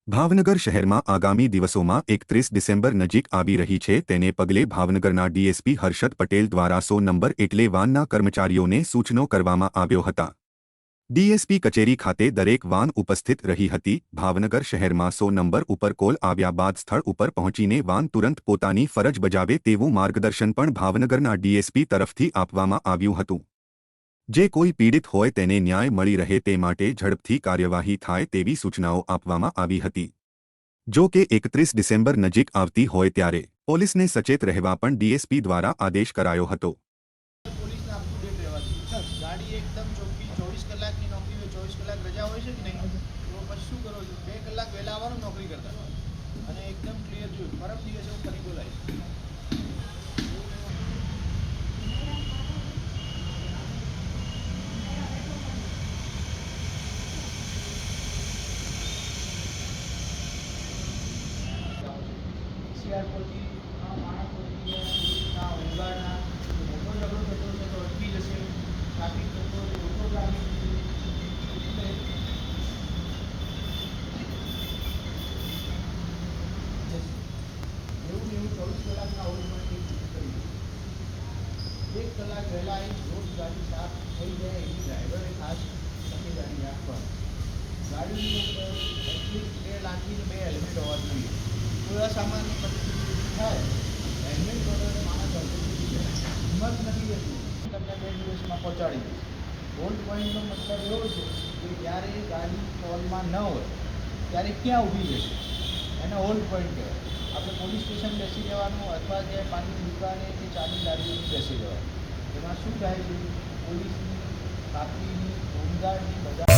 ભાવનગર શહેરમાં આગામી દિવસોમાં 31 ડિસેમ્બર નજીક આવી રહી છે તેને પગલે ભાવનગરના ડીએસપી હર્ષદ પટેલ દ્વારા 100 નંબર એટલે વાનના કર્મચારીઓને સૂચનો કરવામાં આવ્યો હતા। ડીએસપી કચેરી ખાતે દરેક વાન ઉપસ્થિત રહી હતી। ભાવનગર શહેરમાં 100 નંબર ઉપર કોલ આવ્યા બાદ સ્થળ ઉપર પહોંચીને વાન તુરંત પોતાની ફરજ બજાવે તેવું માર્ગદર્શન પણ ભાવનગરના ડીએસપી તરફથી આપવામાં આવ્યું હતું। જે કોઈ પીડિત હોય તેને ન્યાય મળી રહે તે માટે ઝડપથી કાર્યવાહી થાય તેવી સૂચનાઓ આપવામાં આવી હતી। જો કે 31 ડિસેમ્બર નજીક આવતી હોય ત્યારે પોલીસને સચેત રહેવા પણ ડીએસપી દ્વારા આદેશ કરાયો હતો। પોલીસને અપ ટુ ડેટ રહેવા ગાડી એકદમ ચોખ્ખી 24 કલાકની નોકરી હોય 24 કલાક રજા હોય છે કે નહીં તો પછી શું કરો છો 2 કલાક વહેલા આવવાનું નોકરી કરતા અને એકદમ ક્લિયર જોયું પરમ દિવસે હું ફરી બોલાવીશ। એરપોર્ટથી માણસોથી ઊંઘાડના મોટો ઝઘડો થતો છે તો અટકી જશે ટ્રાફિક થતો મોટો ટ્રાફિક એવું 24 કલાકના ઓવરમાં કરી 1 કલાક વહેલા આવી રોજ ગાડી સાફ થઈ જાય એવી ડ્રાઈવરે ખાસ તકેદારી રાખવાની। ગાડીની ઉપર એટલીસ્ટ 2 લાખીને 2 હેલ્મેટ હોવા જોઈએ। કોઈ અસામાન્ય પરિસ્થિતિ થાય હેલ્મેટ વગર માણસ હિંમત નથી રહેતી તમને 2 દિવસમાં પહોંચાડી દઈશ। હોલ્ડ પોઈન્ટનો મતલબ એવો છે કે જ્યારે ગાડી કોલમાં ન હોય ત્યારે ક્યાં ઊભી જશે એને હોલ્ડ પોઈન્ટ કહેવાય। આપણે પોલીસ સ્ટેશન બેસી જવાનું અથવા જે પાણીની દુકાને કે ચાની લારીઓની બેસી જવાનું। એમાં શું થાય છે પોલીસની ટ્રાફિકની હોમગાર્ડની બધા